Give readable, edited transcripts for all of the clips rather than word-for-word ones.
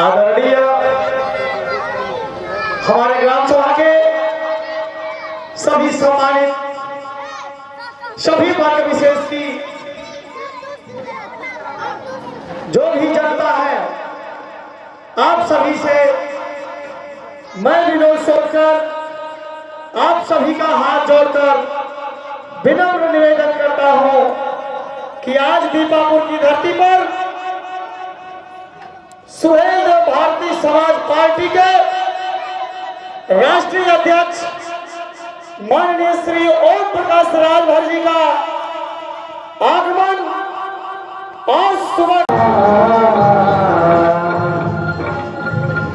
आदरणीय हमारे ग्राम सभा के सभी सम्मानित सभी वर्ग विशेष की जो भी जनता है, आप सभी से मैं विनोद सोलकर आप सभी का हाथ जोड़कर विनम्र निवेदन करता हूं कि आज दीपापुर की धरती पर सुहेल देव भारतीय समाज पार्टी के राष्ट्रीय अध्यक्ष माननीय श्री ओम प्रकाश राजभर जी का आगमन आज सुबह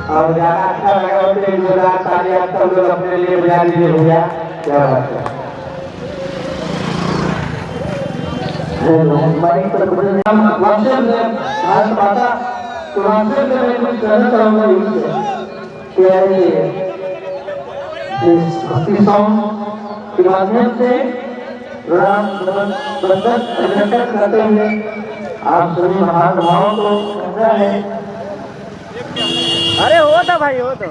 और ज्यादा अच्छा लगा उसके जोरदार तालियां सब लोग अपने लिए बजा दीजिए भैया। क्या बात है। आज पाता तो वास्तव में मैं कुछ कहना चाहूंगा इस भक्ति सॉन्ग के माध्यम से राम बंधन प्रकट करते हुए आप सभी महानुभावों को कहना है। अरे हो तो भाई हो तो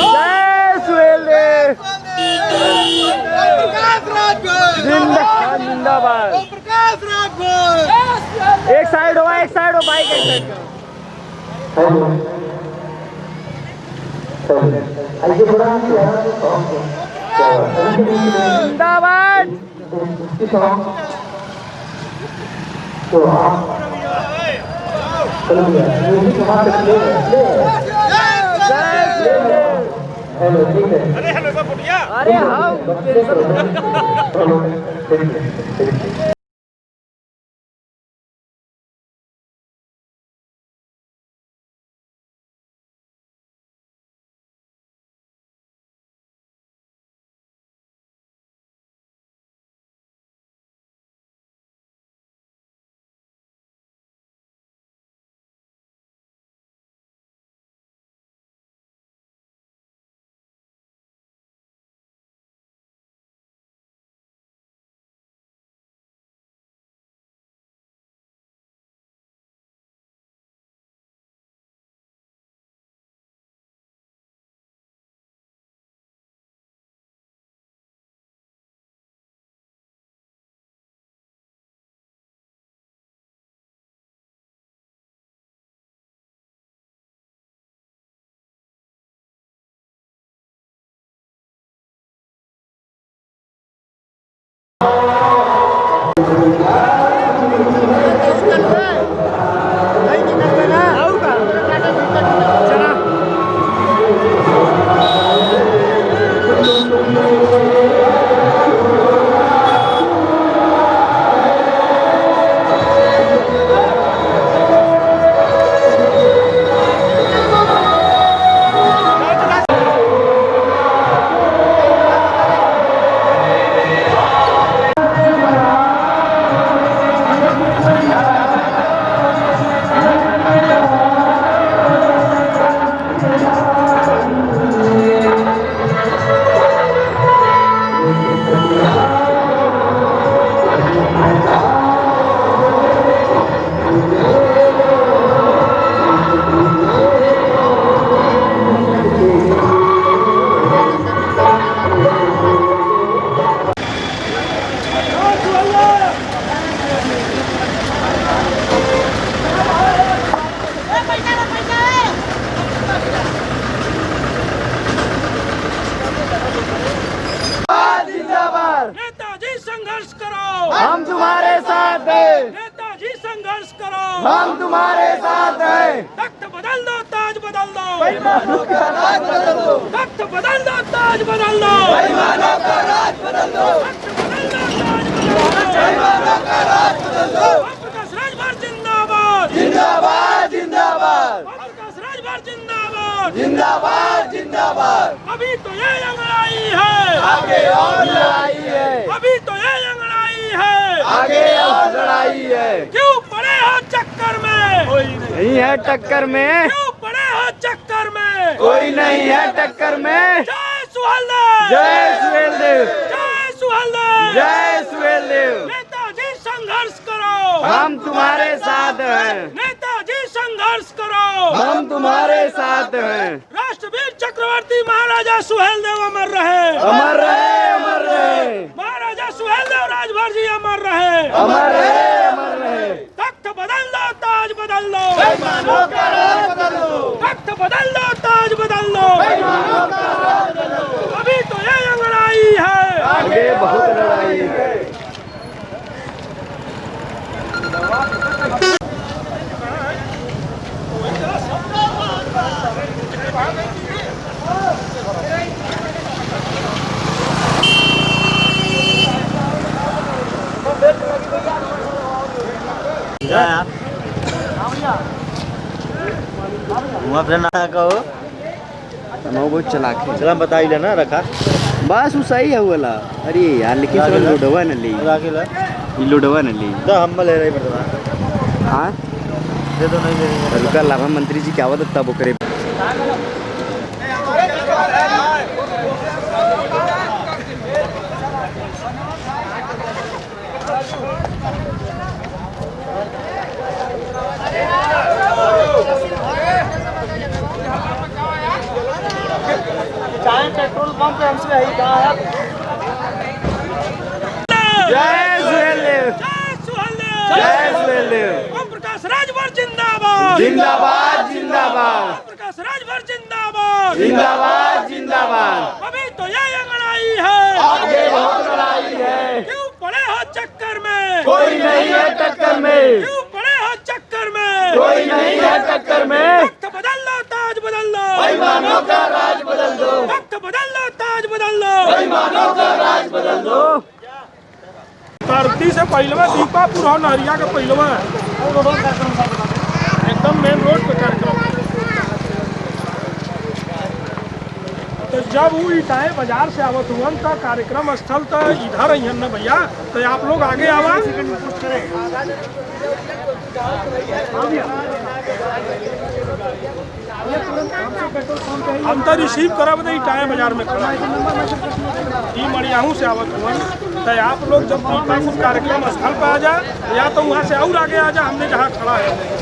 जय सुहेल देव जिंदाबाद जिंदाबाद। एक साइड हो बाइक एक साइड हेलो आइए बड़ा जिंदाबाद। तो आप चलो हेलो ठीक है। अरे हाँ हम तुम्हारे साथ हैं। नेताजी संघर्ष करो, हम तुम्हारे साथ हैं। तख्त बदल दो, ताज बदल दो, बेईमानों का राज बदल दो। तख्त बदल दो, ताज बदल दो, बेईमानों का राज बदल दो। तख्त बदल दो, ताज बदल दो, बेईमानों का राज बदल दो। ओम प्रकाश राजभर जिंदाबाद, जिंदाबाद जिंदाबाद ओम प्रकाश राजभर जिंदाबाद, जिंदाबाद जिंदाबाद। अभी तो ये लड़ाई है, आगे और लड़ाई है, अभी तो ये लड़ाई है, आगे और लड़ाई है। क्यों पड़े हो चक्कर में, नहीं है टक्कर में, क्यों पड़े हो चक्कर में, कोई नहीं है टक्कर में। जय सुहेल देव, जय सुहेल देव, जय सुहेल देव, जय सुहेल देव। नेताजी संघर्ष संघर्ष करो, हम तुम्हारे साथ हैं, नेताजी संघर्ष करो, हम तुम्हारे साथ हैं। राष्ट्रवीर चक्रवर्ती महाराजा सुहेलदेव अमर रहे, अमर रहे, अमर रहे, महाराजा सुहेलदेव राजभर जी अमर रहे, अमर रहे, अमर रहे। तख्त बदल दो, ताज बदल दो, बेईमानों का राज बदल दो, तख्त बदल दो, ताज बदल दो। बेईमानों का राज बदल दो। अभी तो ये अंगड़ाई है, आगे बहुत लड़ाई है। बहुत चलाक है। चला बताई लेना रखा बस वो सही है वाला। अरे यार लेकिन सब लोडवा न ली, राखिला ये लोडवा न ली। तो हम ले रही पड़ता हाँ दे दो नहीं दे हल्का लाभा मंत्री जी क्या आवत तब करे। चाहे पेट्रोल पंप पे हमसे यही कहा है जय सुहेलदेव, जय सुहेलदेव, जय सुहेलदेव। ओम प्रकाश राजभर जिंदाबाद, जिंदाबाद, जिंदाबाद, ओम प्रकाश राजभर जिंदाबाद, जिंदाबाद, जिंदाबाद। अभी तो ये अंगड़ाई है, आगे बहुत लड़ाई है, क्यों पड़े हो चक्कर में, कोई नहीं है टक्कर में, क्यों पड़े हो चक्कर में, कोई नहीं है टक्कर में। तख्त बदल लो, ताज बदल लो, बेईमानों का राज बदल दो, तख्त बदल लो, ताज बदल लो। बेईमानों का राज बदल दो। धरती से पहलवा दीपापुर हो नहरिया के पहलवा एकदम मेन रोड पे कार्यक्रम। तो जब वो इटाए बाजार से आवत हुआ तो कार्यक्रम स्थल तो इधर ही न भैया, तो आप लोग आगे आवा। हम तो रिसीव करब दे इटाए बाजार में खड़ा ई मड़ियाहू से आवत हुआ, तो आप लोग जब दीपापुर कार्यक्रम स्थल पर आ जा या तो वहाँ से और आगे आ जा, हमने जहाँ खड़ा है।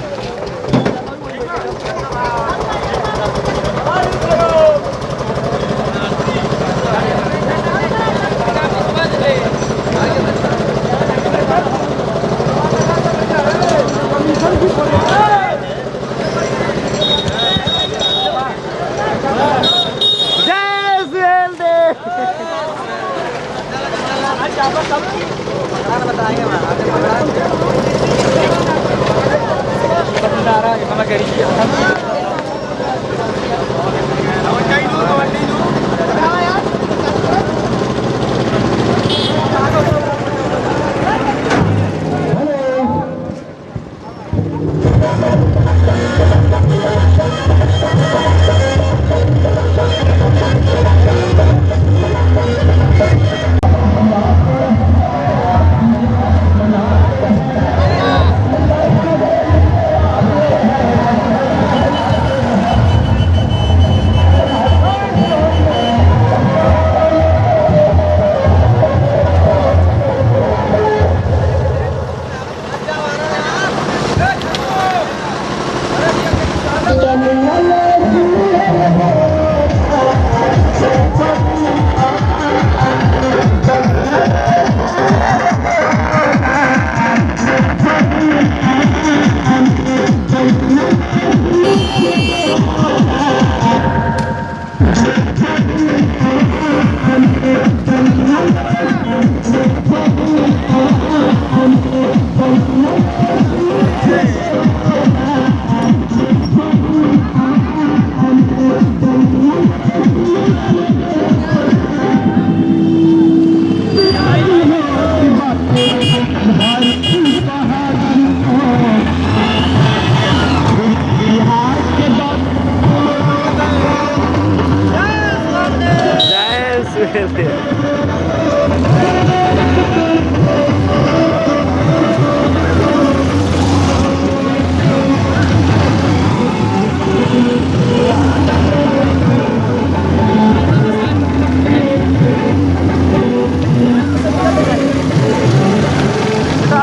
जय सुहेलदेव।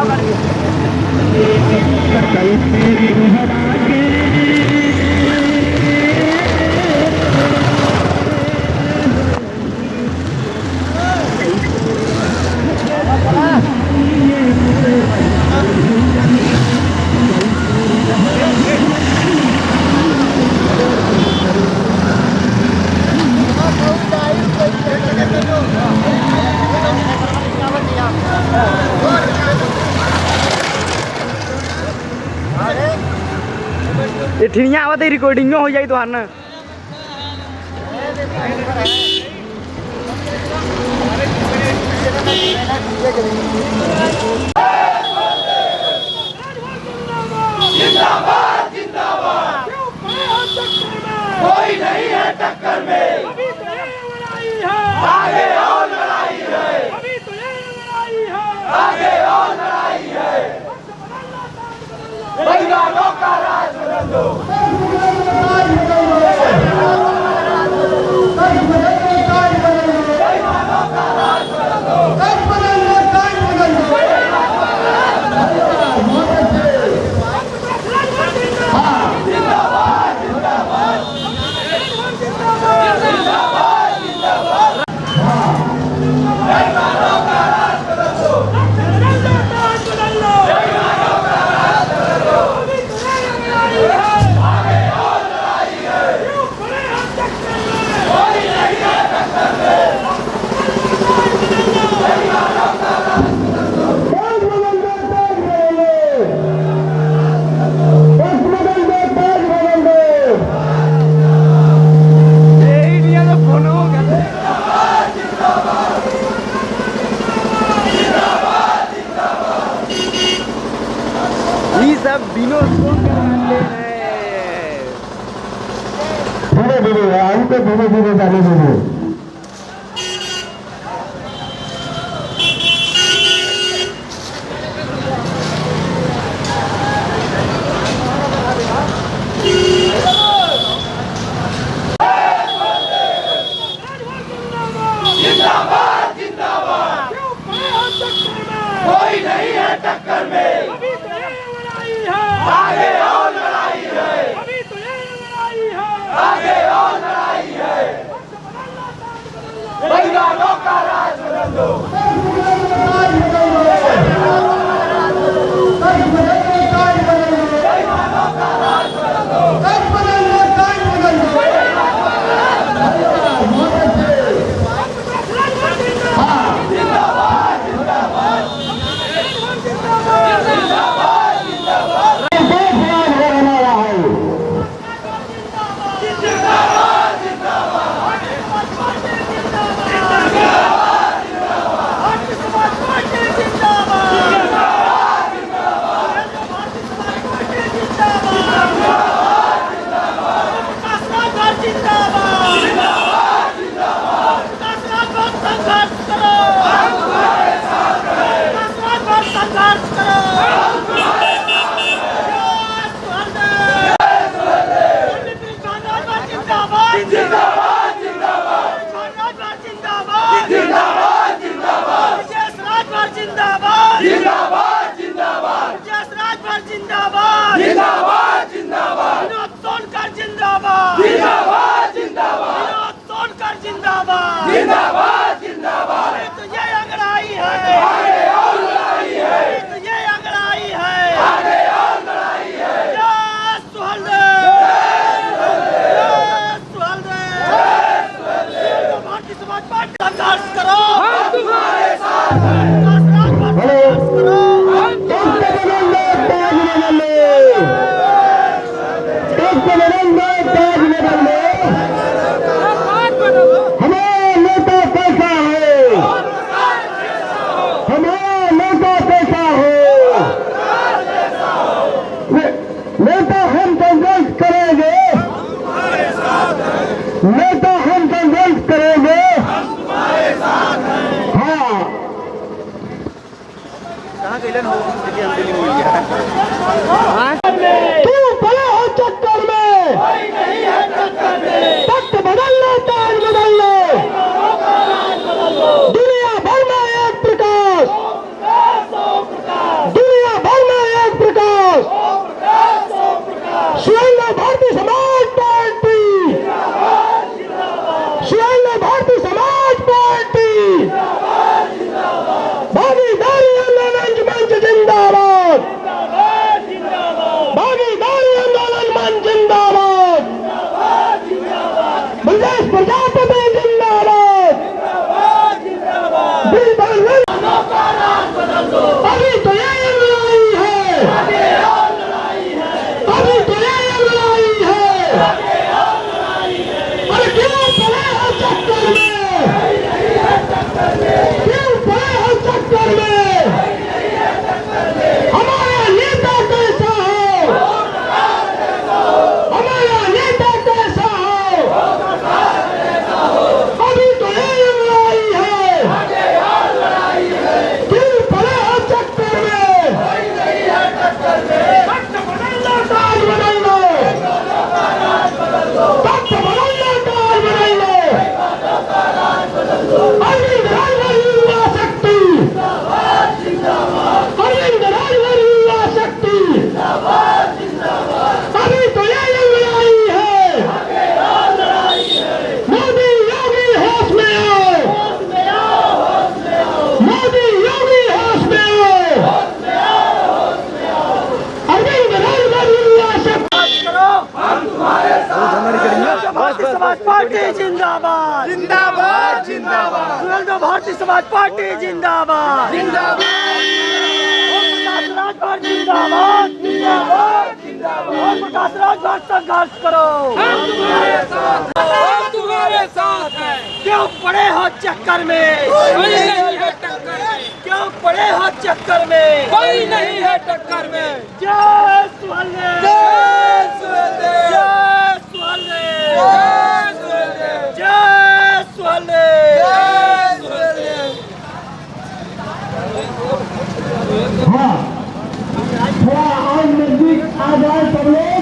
है ये ठिनिया आवत है रिकॉर्डिंग हो जाए तो हर ना जिंदाबाद जिंदाबाद कोई नहीं है टक्कर में अभी तो ये लड़ाई है आगे और लड़ाई है अभी तो ये लड़ाई है आगे और लड़ाई है बलिदानों का राज बदल दो सब बिनो धीरे धीरे आगे तो धीरे धीरे जाने दीजिए जिंदाबाद जिंदाबाद कोई नहीं है टक्कर में अभी तो ये लड़ाई है आगे और लड़ाई है अभी तो ये लड़ाई है आगे और लड़ाई है बलिदानों का राज बदल दो जिंदाबाद जिंदाबाद जिंदाबाद जिंदाबाद जिंदाबाद जिंदाबाद जिंदाबाद जिंदाबाद जिंदाबाद जिंदाबाद जिंदाबाद विनोद सोनकर जिंदाबाद जिंदाबाद जिंदाबाद विनोद सोनकर जिंदाबाद जिंदाबाद जिंदाबाद अरे तो ये अंगड़ाई है आगे और लड़ाई है अरे तो ये अंगड़ाई है आगे और लड़ाई है जय सुहेलदेव जय सुहेलदेव भारतीय समाज पार्टी संघर्ष करो हम तुम्हारे साथ हैं संघर्ष करो नेता हम संघर्ष करेंगे नेता हम संघर्ष करेंगे हाँ कहाँ गइलन हो देखिए हम दिल्ली मिल गया तू बड़ा हो चक्कर में कोई नहीं है टक्कर में तख्त बदल लो ताज बदल लो दुनिया भर में एक प्रकाश दुनिया भर में एक प्रकाश शिवल्ला भारतीय समाज पार्टी शिवल्ला भारतीय समाज पार्टी भागीदारी आंदोलन मंच जिंदाबाद दो भारतीय समाज पार्टी जिंदाबाद जिंदाबाद। प्रकाश राज जिंदाबाद जिंदाबाद जिंदाबाद। प्रकाश राज संघर्ष करो, हम तुम्हारे साथ हैं। क्यों पड़े हो चक्कर में, कोई नहीं है टक्कर में। क्यों पड़े हो चक्कर में, कोई नहीं है टक्कर में। जय सुहलदेव, जय सुहलदेव, जय सुहलदेव, जय सुहलदेव, जय सुहलदेव। हाँ, थोड़ा और नजदीक आ जाए सब लोग,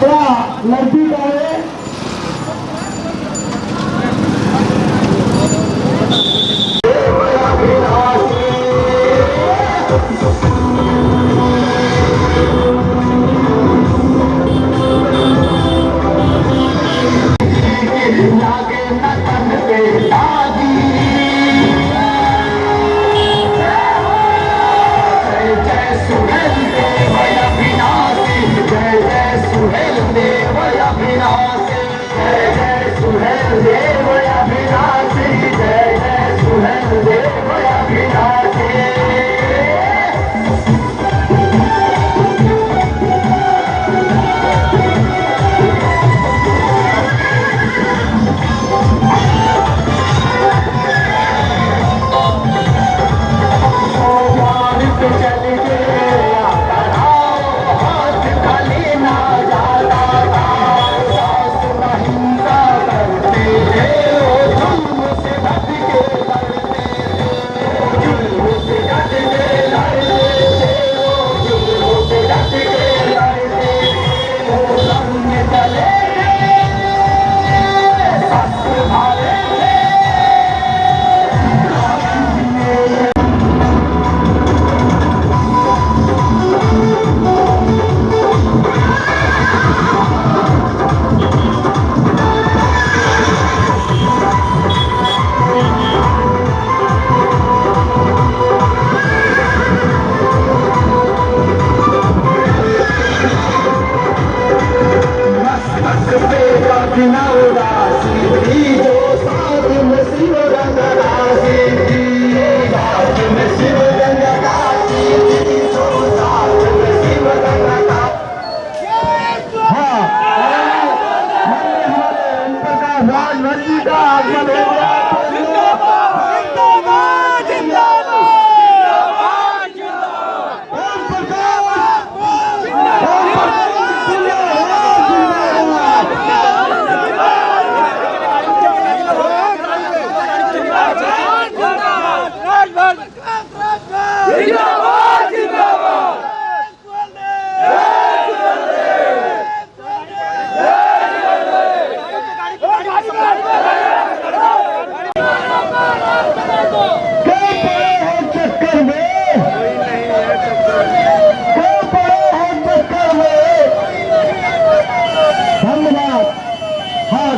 थोड़ा नजदीक आए।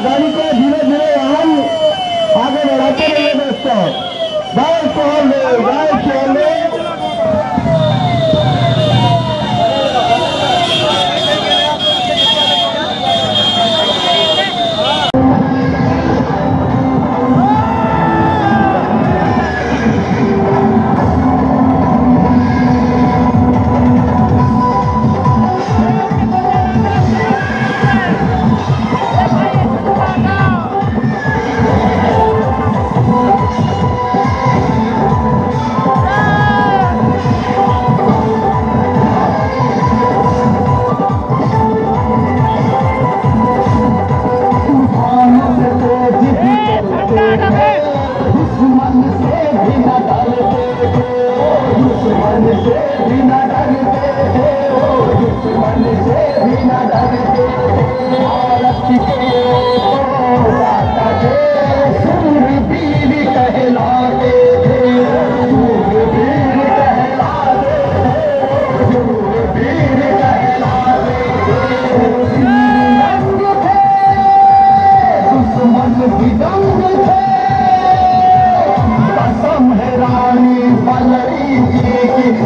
गाड़ी को धीरे धीरे हम आगे बढ़ाते रहिए दोस्तों। जय सुहलदेव, जय सुहलदेव।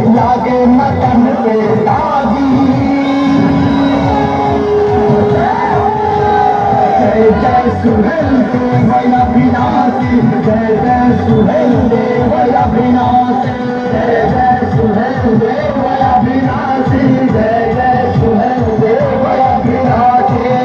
लागे मतन पे दागी सुहेल देव अविनाशी जय जय सुहेल देव अविनाशी जय जय सुहेल देव अविनाशी जय जय सुहेल देव अविनाशी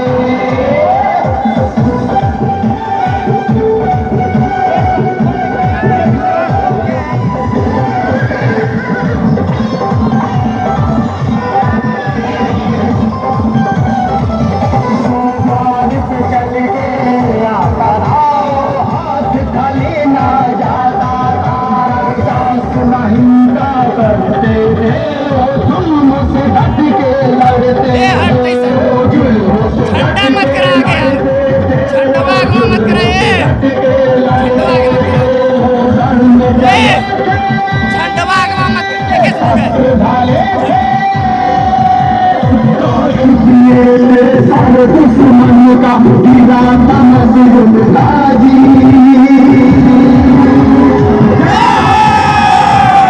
सारे दुश्मन का गिराता मजलूम ताजी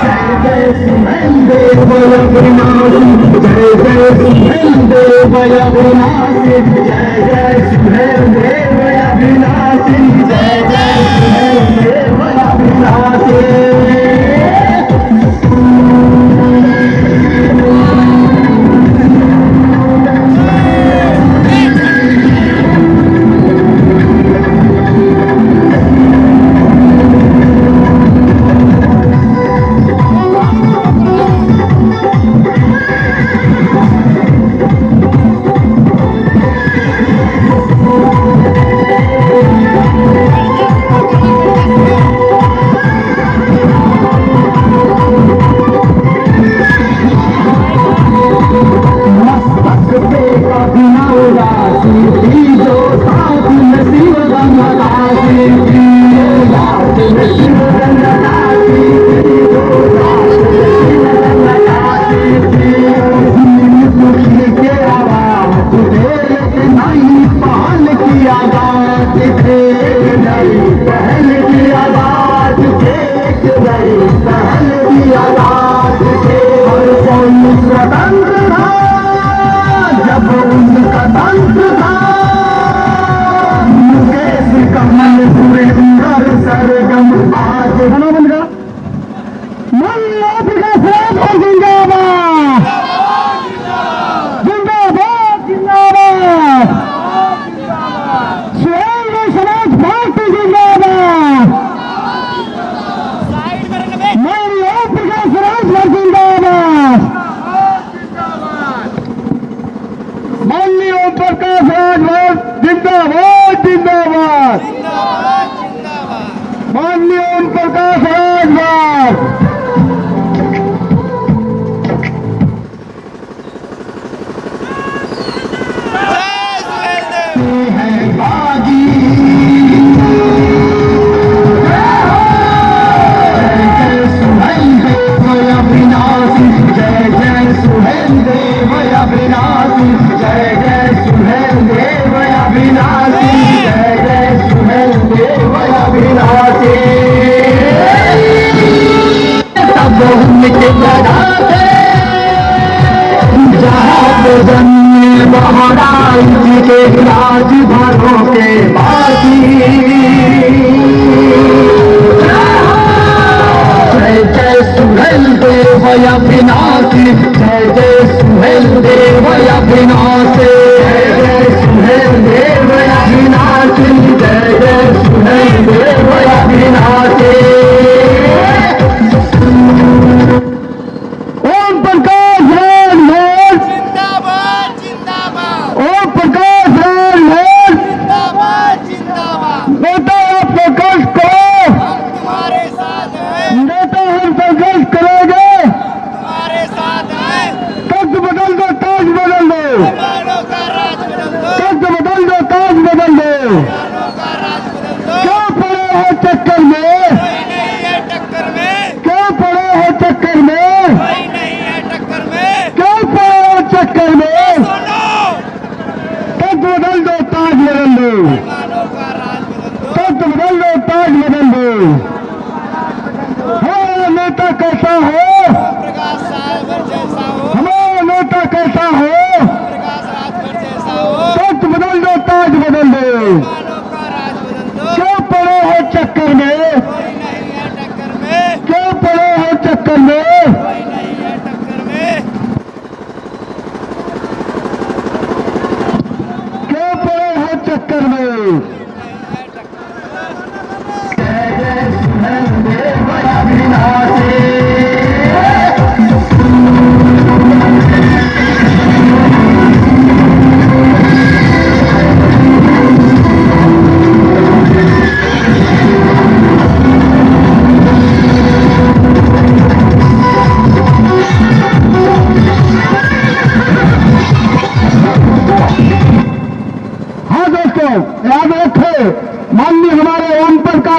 जय जय सुहेल देव अविनाशी जय जय सुहेल देव अविनाशी जय जय सुहेल देव अविनाशी जय जय सुहेल देव अविनाशी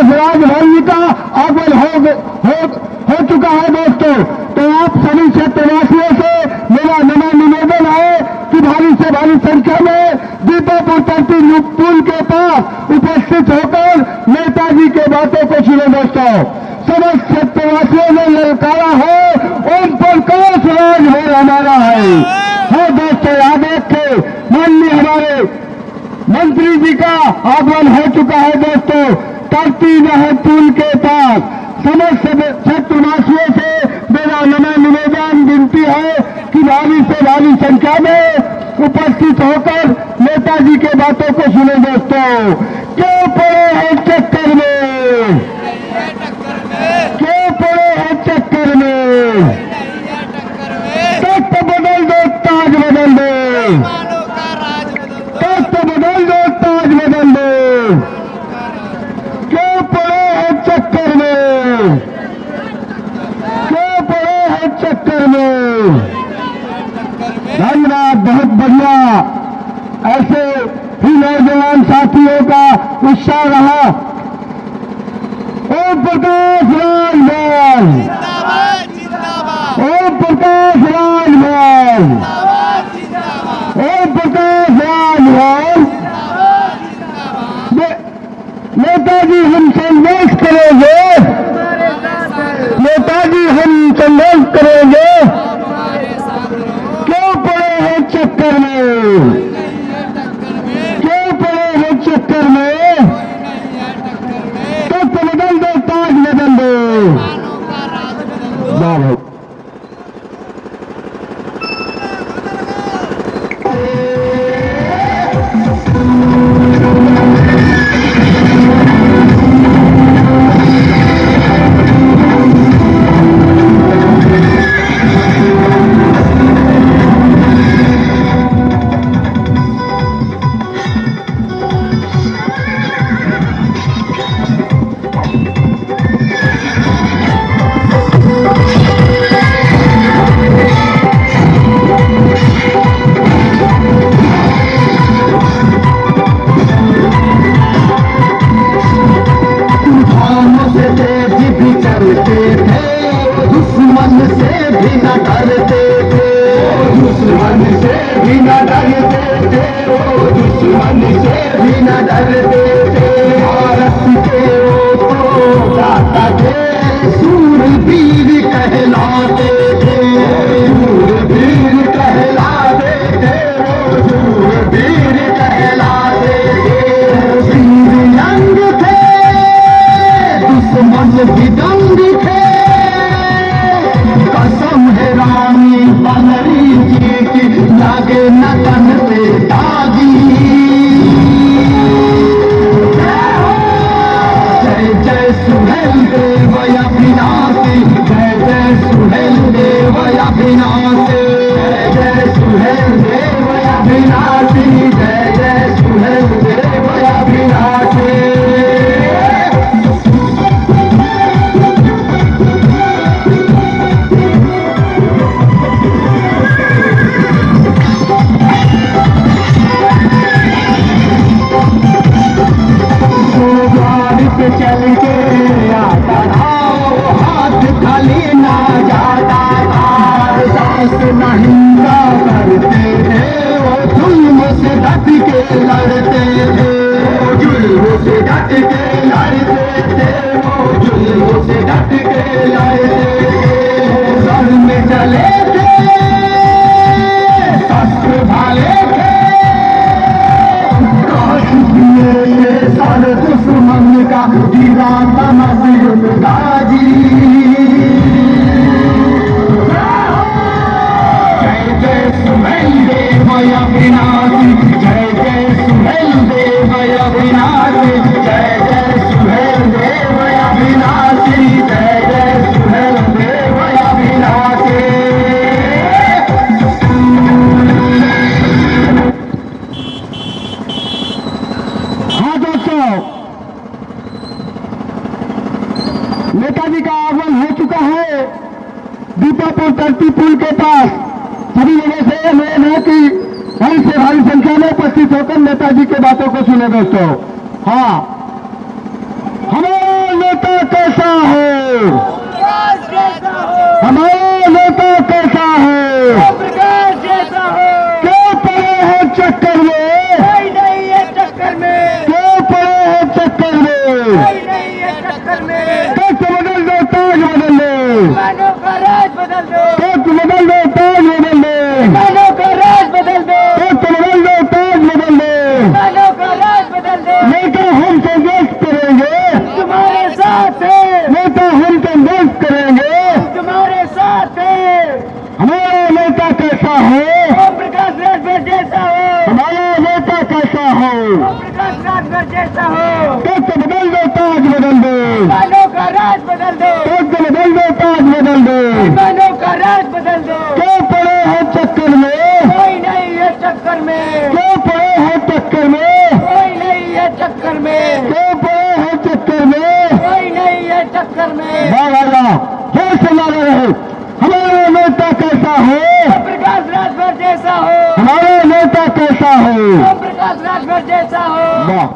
प्रकाश राज भैया का आगमन हो चुका है दोस्तों। तो आप सभी क्षेत्रवासियों से मेरा नम्र निवेदन है कि भारी से भारी संख्या में दीपापुर तरती पुल के पास उपस्थित होकर नेताजी के बातों को सुने दोस्तों। समस्त क्षेत्रवासियों ने ललकारा है ओम प्रकाश राज भैया हमारा है दोस्तों। याद रखे माननीय हमारे मंत्री जी का आगमन हो चुका है दोस्तों। तरती नहर पुल के पास समस्त क्षेत्रवासियों से मेरा नम्र निवेदन विनती है कि भारी से भारी संख्या में उपस्थित होकर नेताजी के बातों को सुने दोस्तों। क्यों पड़े हैं चक्कर में, क्यों पड़े हैं चक्कर में, तख्त बदल दो ताज बदल दो, तख्त बदल दो ताज बदल दो। क्यों पड़े हैं चक्कर में, क्यों पड़े हैं चक्कर में। धन्यवाद, बहुत बढ़िया। ऐसे ही नौजवान साथियों का उत्साह रहा। ओम प्रकाश राजभर, ओम प्रकाश राजभर, ओम प्रकाश राजभर। नेताजी हम संदेश करेंगे, नेताजी हम संदेश करेंगे। क्यों पड़े हैं चक्कर में, क्यों पड़े हैं चक्कर में, तख्त बदल दो ताज बदल दो। नेताजी का आगमन हो चुका है दीपापुर तरती पुल के पास। सभी जगह से अनुरोध है कि भारी से भारी संख्या में उपस्थित होकर नेताजी के बातों को सुने दोस्तों। हाँ, हमारा हमारा नेता कैसा है? क्यों पड़े हैं चक्कर में? क्यों पड़े हैं चक्कर में? तख्त बदल दो, ताज बदल दो। तख्त बदल दो, ताज बदल दो। तख्त बदल दो, ताज बदल दो। नेता हमसे दोस्त करेंगे, तुम्हारे साथ है, नेता हमसे दोस्त करेंगे। तुम्हारे साथ है। हमारा नेता कैसा है? ओम प्रकाश राजभर जैसा हो, हमारा नेता कैसा है? ओम प्रकाश राजभर जैसा हो। तख्त बदल दो, ताज बदल दो। मानव का राज बदल दो, तख्त बदल दो, ताज बदल दो। मानव का राज बदल दो। क्यों पड़े हैं चक्कर में? कोई नहीं है चक्कर में, क्यों पड़े हैं चक्कर में? कोई नहीं है चक्कर में, क्यों पड़े हैं चक्कर में? कोई नहीं है चक्कर में। बाबा फिर से लगा रहे, हमारा नेता कैसा है? ओम प्रकाश राजभर जैसा हो, हमारा नेता कैसा है? ओम प्रकाश राजभर जैसा हो। वाह।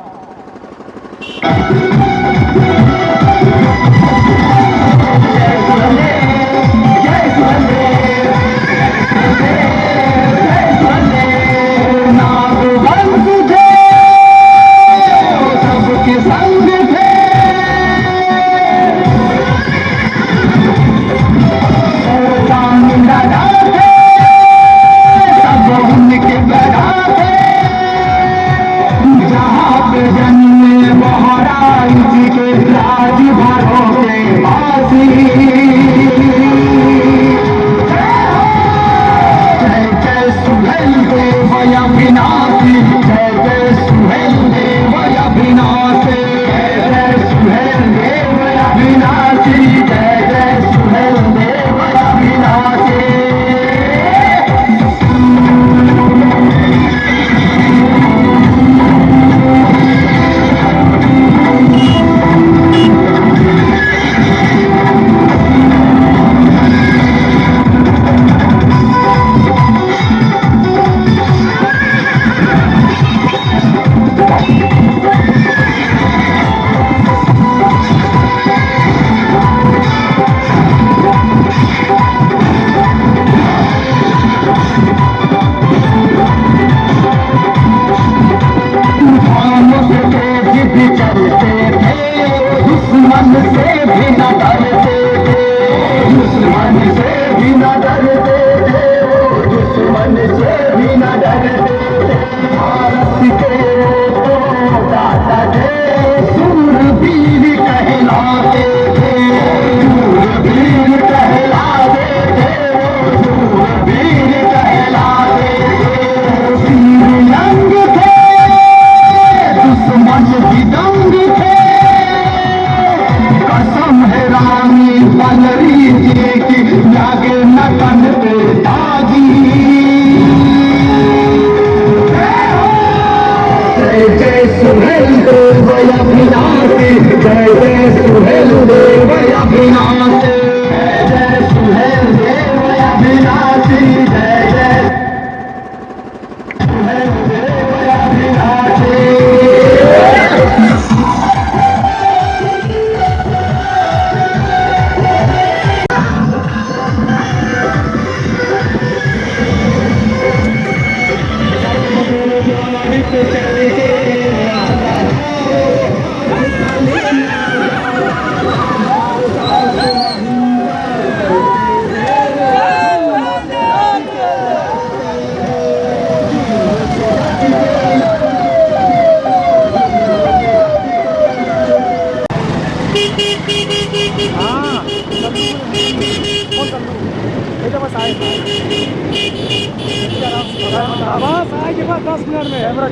आवाज आएगी बस 10 मिनट में। कैमरा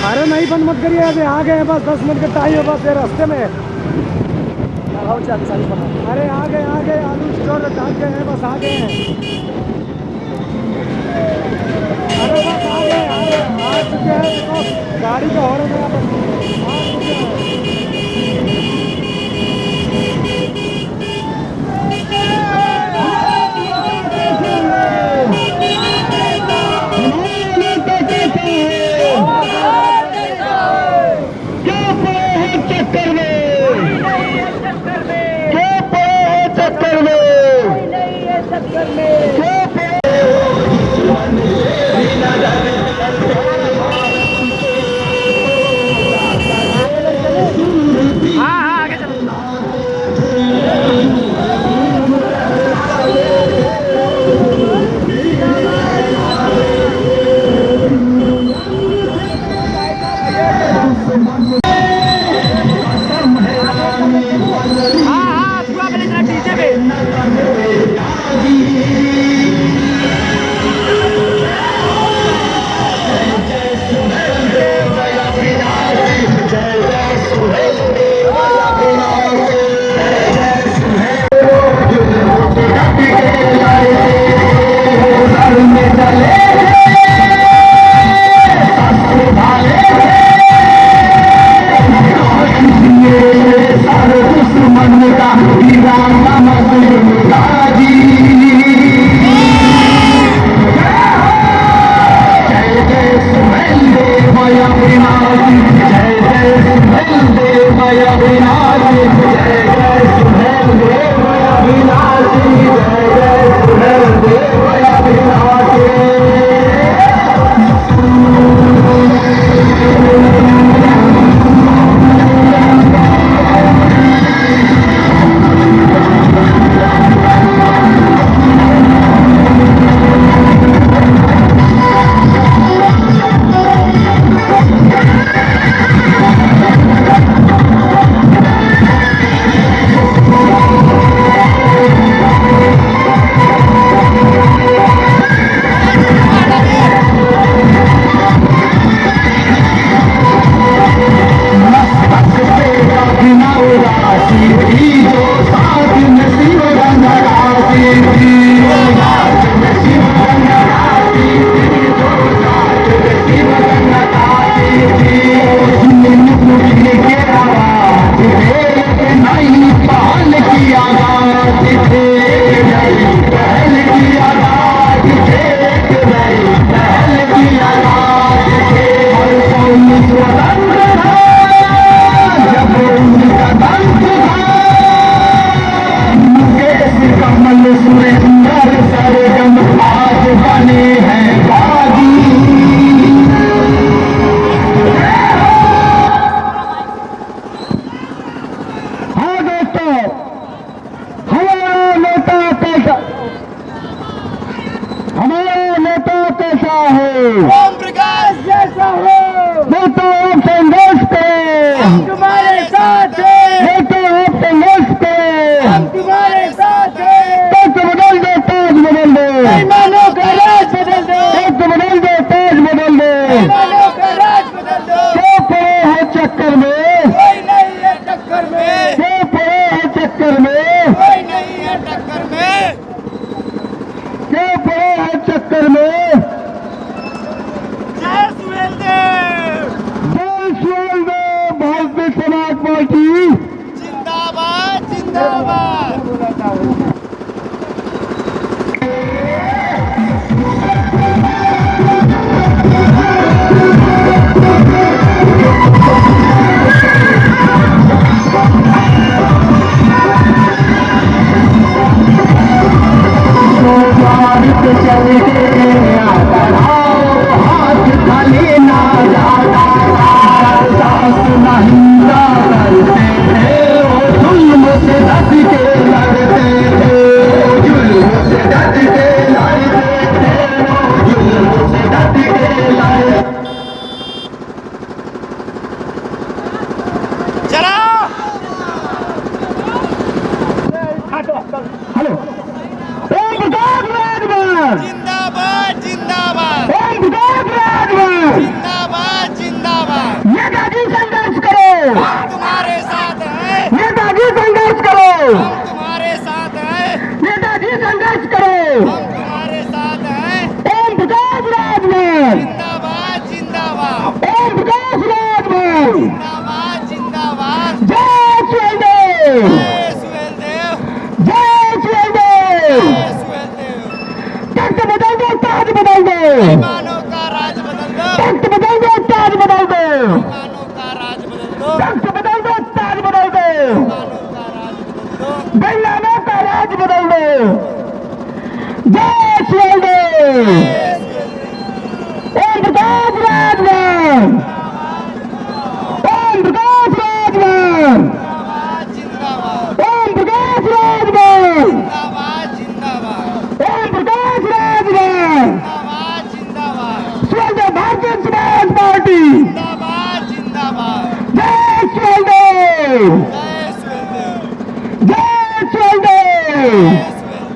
अरे नहीं बंद मत करिए, अभी आ गए बस 10 मिनट का टाइम है, बस ये रास्ते में। अरे आ गए आलू स्टोर डाल गए हैं, बस आ गए हैं। अरे बस आ चुके हैं, तो गाड़ी का हॉर्न है, बस आ चुके हैं। हमारा नेता कैसा है? स्वतंत्र था, जब उनका तंत्र था, मुकेश कमल सुरेंद्र सरगम आज बने हैं बागी। हाँ दोस्तों, हमारा नेता कैसा है? ओम प्रकाश जैसा हो, वो तो आप संघर्ष पे, हम तुम्हारे साथ हैं, वो तो आप संघर्ष पे, हम तुम्हारे साथ हैं। तख्त बदल दो, ताज बदल दो, बेईमानों का राज बदल दो, तख्त बदल दो, ताज बदल दो। बेईमानों का राज बदल दो। क्यों पड़े हो चक्कर में, कोई नहीं है टक्कर में, क्यों पड़े हो चक्कर में, कोई नहीं है टक्कर में। क्यों पड़े हो चक्कर में? जय सुहेलदेव, जय सुहेलदेव, भारतीय समाज पार्टी जिंदाबाद जिंदाबाद। चल के हाथ खाली ना जाता, सास नहीं करते थे, जुल्म से डट के लड़ते थे, जुल्म से डट के लड़ते थे, जुल्म से डट के लड़ते। चला हेलो, ओम प्रकाश राजभर, जिंदाबाद जिंदाबाद, ओम प्रकाश राजभर, जिंदाबाद जिंदाबाद। नेताजी संघर्ष करो, हम तुम्हारे साथ हैं, नेताजी संघर्ष करो, हम तुम्हारे साथ हैं, नेताजी संघर्ष करो। हम तुम्हारे साथ हैं। ओम प्रकाश राजभर, जिंदाबाद जिंदाबाद, ओम प्रकाश राजभर, जिंदाबाद जिंदाबाद। जय सुहेलदेव, जय सुहेलदेव, जय सुहेलदेव। जय सुहेलदेव। तख्त बदल दो, ताज बदल दो, बेईमानों का राज बदल दो, तख्त बदल दो, ताज बदल दो, बेईमानों का राज बदल दो, तख्त बदल दो, ताज बदल दो, बेईमानों का राज बदल दो। बेईमानों का राज बदल दो। जय सुहेलदेव, जय सुहेलदेव, ओम प्रकाश राजभर, ओम प्रकाश राजभर, जिंदाबाद जिंदाबाद, ओम प्रकाश राजभर, जिंदाबाद जिंदाबाद, ओम प्रकाश राजभर। जिंदाबाद जिंदाबाद, सुहेलदेव भारतीय समाज पार्टी, जिंदाबाद जिंदाबाद। जय सुहेलदेव, जय सुहेलदेव, जय सुहेलदेव। जय सुहेलदेव।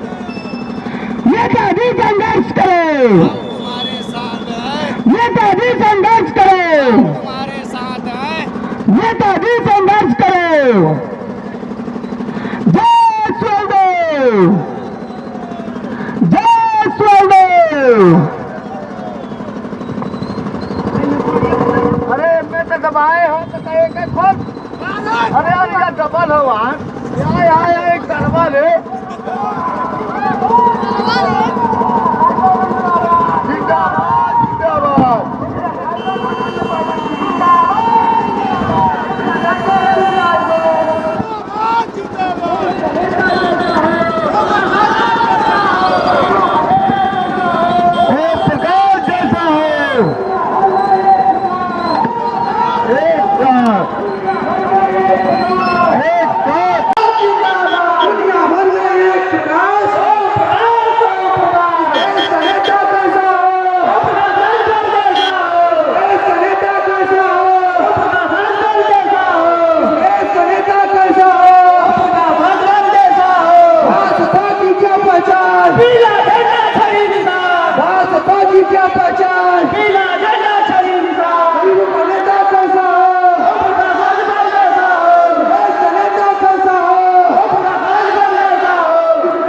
नेताजी संघर्ष करो, हम तुम्हारे साथ हैं, नेताजी संघर्ष करो, तुम्हारे साथ हैं। नेताजी संघर्ष करो। जय सुहेलदेव, जय सुहेलदेव। अरे मैं तो दबाए हो तो कहे के खुद, अरे यार ये डबल हो वहाँ, यहाँ एक डबल है। जिंदाबाद जिंदाबाद, ओम प्रकाश जैसा हो, एक साथ, एक साथ। दुनिया भर में एक प्रकाश हो, ऐसा नेता कैसा हो, ऐसा नेता कैसा हो, ऐसा नेता कैसा हो, भाजपा की क्या पहचान, भाजपा की क्या पहचान, गरीबों का नेता कैसा हो, ऐसा नेता कैसा हो,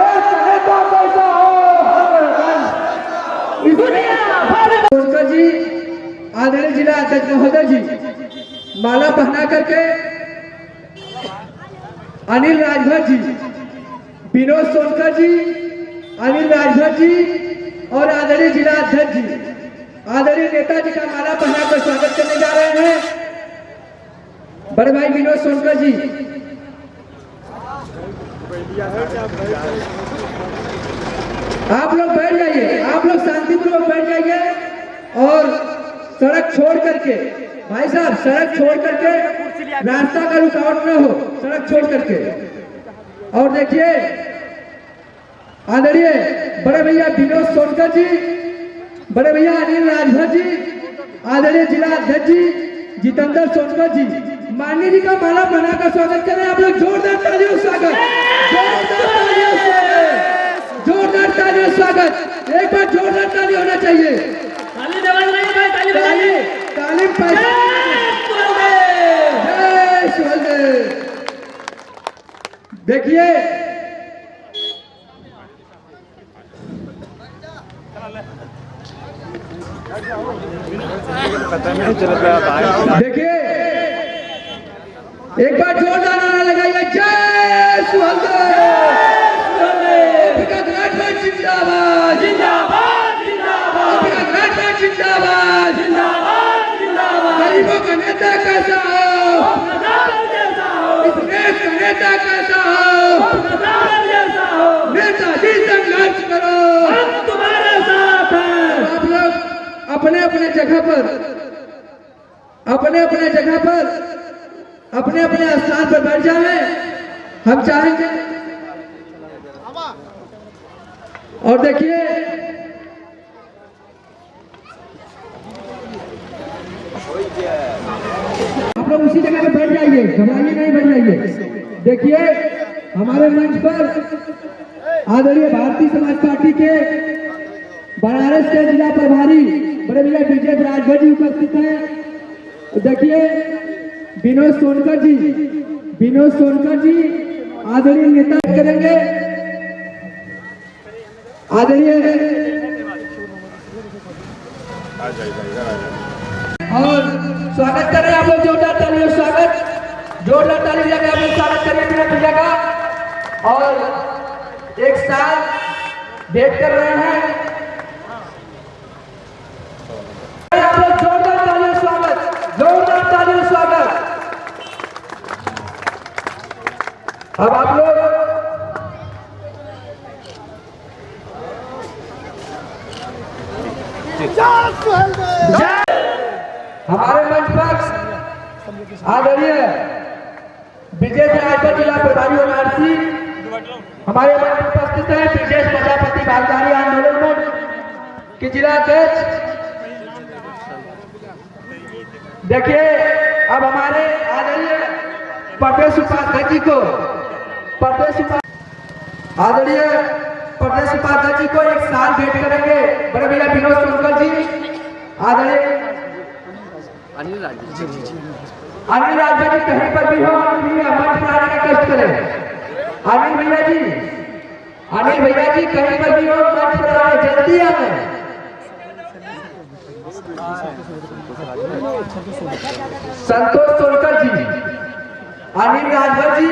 ऐसा नेता कैसा हो। सोनकर जी, आदरणीय जिला अध्यक्ष महोदय जी, माला पहना करके अनिल राजभर जी, विनोद सोनकर जी, अनिल राजभर जी और आदरणीय जिला अध्यक्ष जी, आदरणीय नेताजी का माला पहनाकर स्वागत करने जा रहे हैं। रहे हैं बड़े भाई विनोद सोनकर जी। आप लोग बैठ जाइए, आप लोग शांतिपूर्वक बैठ जाइए और सड़क छोड़ करके, भाई साहब सड़क छोड़ करके, रास्ता का रुकावट न हो, सड़क छोड़ करके। और देखिए आदरणीय बड़े भैया विनोद सोनकर जी, बड़े भैया अनिल राजभर जी, आदरणीय जिला अध्यक्ष जी जितेंद्र सोनकर जी, माननीय जी का माला बनाकर स्वागत करें। आप लोग जोरदार तालियों से स्वागत, जोरदार तालियों से स्वागत। एक बार जोरदार ताली होना चाहिए। तालीम देखिए देखिए एक बार जोरदार नारा लगाइए, जय सुहलदेव, जिंदाबाद जिंदाबाद जिंदाबाद, जिंदाबाद जिंदाबाद जिंदाबाद। गरीबों का नेता कैसा हो, इस देश का नेता कैसा हो, नेताजी संघर्ष करो, हम तुम्हारे साथ हैं। आप लोग अपने अपने जगह पर, अपने अपने जगह पर, अपने अपने स्थान पर बैठ जाए। हम चाहेंगे और देखिए आप लोग उसी जगह पे बैठ जाइए, घबराइए नहीं, बैठ जाइए। देखिए हमारे मंच पर आदरणीय भारतीय समाज पार्टी के बनारस के जिला प्रभारी बड़े भैया विजय राजभर जी उपस्थित हैं। देखिए विनोद सोनकर जी, विनोद सोनकर जी आदरणीय नेता करेंगे। आदरणीय और स्वागत कर रहे हैं आप लोग, जोरदार तालियों से स्वागत, जोरदार ताली लगा आप लोग स्वागत करें विनोद भैया का। और एक साथ भेंट कर रहे हैं आप लोग, जोरदार तालियों से स्वागत, जोरदार तालियों से स्वागत। अब आप लोग हमारे मंच पर आदरणीय विजय राजभर जिला प्रभारी वाराणसी हमारे मंच पर उपस्थित है। विशेष प्रजापति भागीदारी आंदोलन मंच के जिला अध्यक्ष। देखिए अब हमारे आदरणीय प्रदेश उपाध्यक्ष जी को, आदरणीय प्रदेश उपाध्यक्ष जी को एक साथ भेंट करेंगे बड़े भैया विनोद सोनकर जी, आदरणीय अनिल राजभर जी कहीं पर भी हो, अनिल भैया मंच पर आने का कष्ट करें। अनिल भैया जी, अनिल भैया जी कहीं पर भी हो, मंच पर आए, जल्दी आए। संतोष सोनकर जी, अनिल राजभर जी,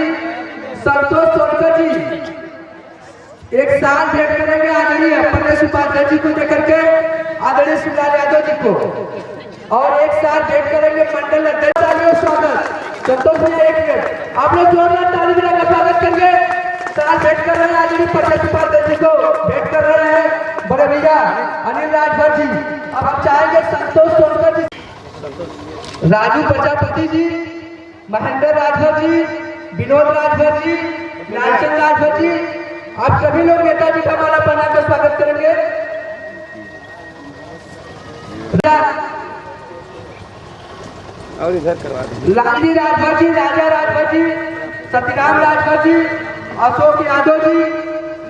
संतोष सोनकर जी एक साथ भेंट करेंगे आदरणीय प्रदेश उपाध्यक्ष जी को देकर के, आदरणीय शिवलाल यादव जी को, और एक साथ भेंट करेंगे मंडल अध्यक्ष। स्वागत संतोष भैया, एक मिनट आप लोग जोरदार ताली बजाकर स्वागत करेंगे। साथ भेंट कर रहे हैं आदरणीय प्रदेश उपाध्यक्ष जी को, भेंट कर रहे हैं बड़े भैया अनिल राजभर जी। अब हम चाहेंगे संतोष सोनकर जी, राजू प्रजापति जी, महेंद्र राजभर जी, विनोद राजभर जी, लालचंद राजभर जी, आप सभी लोग नेताजी का माला बनाकर स्वागत करेंगे। और इधर करवा दीजिए। लालजी राजभर जी, राजा राजभर जी, सत्यराम राजभर जी, अशोक यादव जी,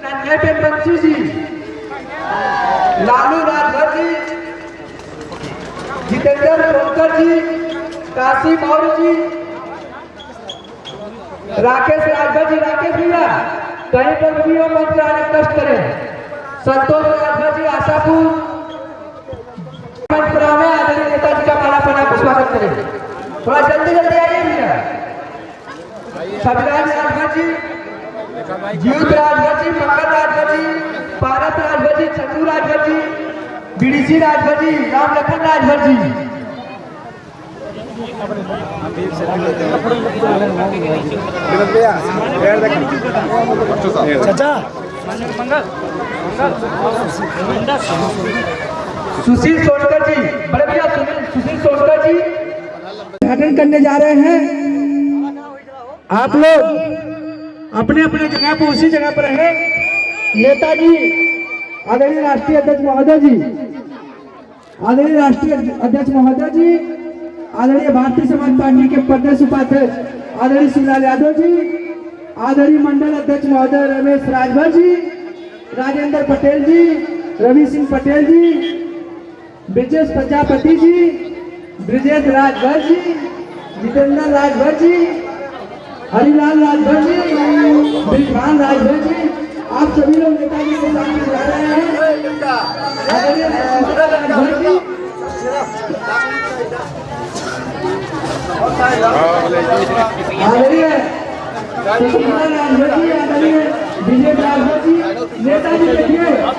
नन्हे बंसी जी, लालू राजभर जी, जितेंद्र सोनकर जी, काशी मौर्य जी, राकेश राजभर जी, राकेश भैया कहीं पर भी मंत्र आने कष्ट करें। संतोष राजभर जी आशापुर मंत्र में आदरणीय नेताजी का माला बनाकर स्वागत करें। थोड़ा जल्दी जल्दी आइए भैया। सविराज राजभर जी, जीत राजभर जी, मंगल राजभर जी, पारस राजभर जी, चंदू राजभर जी, बीडीसी राजभर जी, राम लखन राजभर जी, सुशील सोनकर जी, बड़े भैया सुशील सोनकर जी उद्घाटन करने जा रहे हैं। आप लोग अपने अपने जगह पर उसी जगह पर रहे। नेताजी आदरणीय राष्ट्रीय अध्यक्ष महोदय जी, आदरणीय राष्ट्रीय अध्यक्ष महोदय जी, आदरणीय भारतीय समाज पार्टी के प्रदेश उपाध्यक्ष आदरणीय शिवलाल यादव जी, आदरणीय मंडल अध्यक्ष महोदय रमेश राजभर जी, राजेंद्र पटेल जी, रवि सिंह पटेल जी, ब्रिजेश प्रजापति जी, ब्रिजेश राजभर जी, जितेंद्र राजभर जी, हरिलाल राजभर जी, ब्रिजभान राजभर जी, आप सभी लोग नेताजी के सामने जा रहे हैं। आदरणीय राजभर जी, आदरणीय राजभर जी, आदरणीय विजय राजभर जी, नेताजी देखिए आप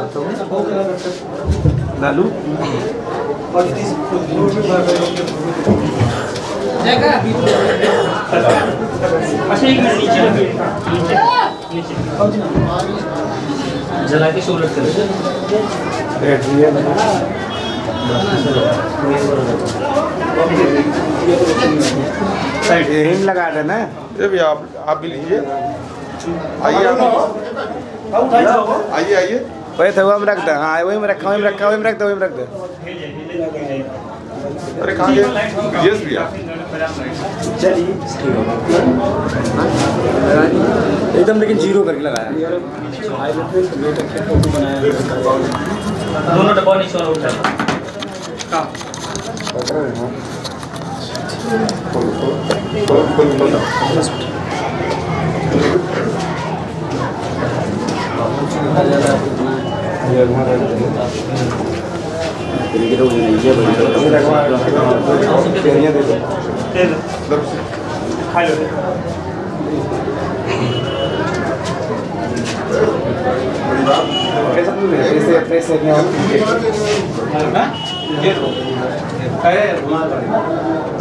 लोग लालू जला के शोल्डर कर हिम लगा देना। ये भी आप भी लीजिए। आइए आप आइए आइए। वही था वही में रख दे। हाँ वही में रखा वही में रखा वही में रख दे वही में रख दे। अरे कहाँ गए? यस भैया। एकदम लेकिन जीरो करके लगाया। दोनों डब्बा नीचे वाला उठा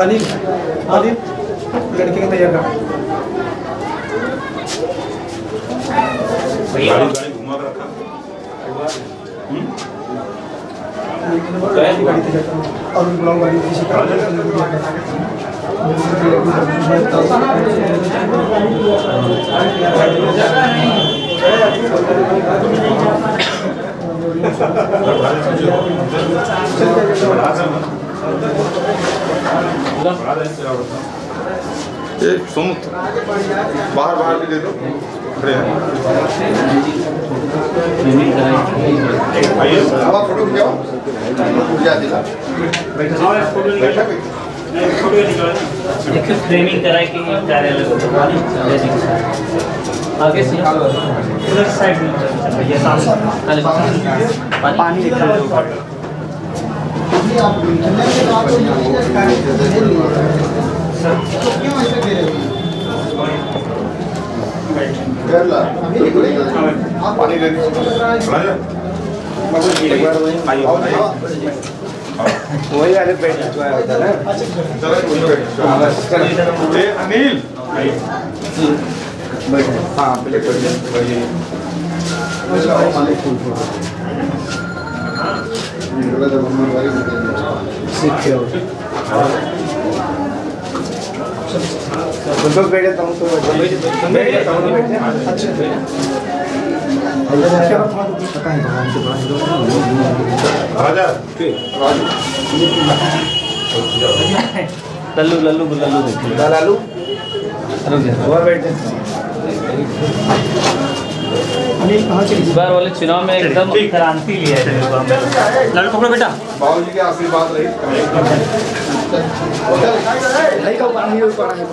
अनिल अनिल लड़के के तैयार कर गाड़ी घुमा कर रखा। और बुलाओ गाड़ी किसी का ये सुमुत बाहर बाहर भी दे दो। खड़े हैं। फोटो खिंचाओ पूजा दिला एक फ्रेमिंग कराए कि कार्यालय को आगे से उधर साइड में भैया सामने पानी केरला पानी दे वही वाले पेट होता ना। अनिल हाँ प्लेट दो पेड़ तो राजा लल्लू लल्लू लल्लू लालू और बैठे इस बार वाले चुनाव में एकदम क्रांति लिया है लल्लू पकड़ो बेटा बाबू जी के आशीर्वाद रही नहीं का पानी ऊपर है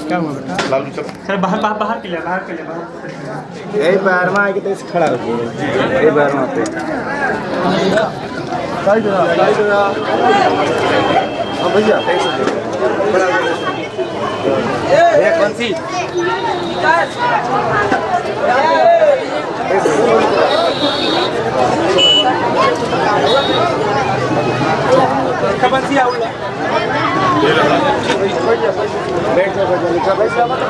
क्या हुआ बेटा लालू चल सर बाहर बाहर बाहर के लिए यही पैर में आके तो इस खड़ा रखिए यही पैर में पे हां भैया ये कौन सी कौन सी आउला बैठ जा लिखा पैसा मत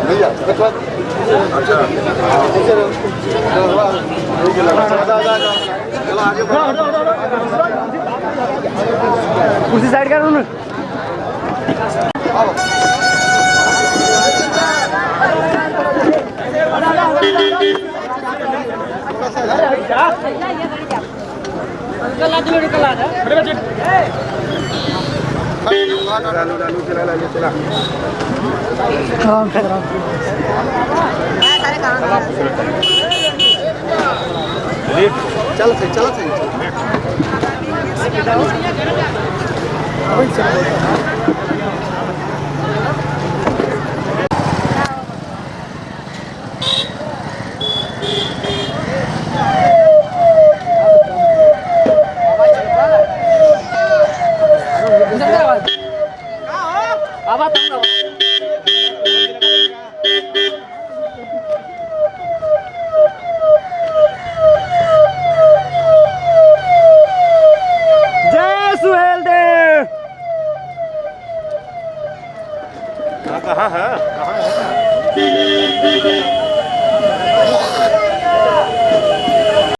भैया कुर्सी साइड कर ना चल सही चल सही जय सुहेल देव कहाँ है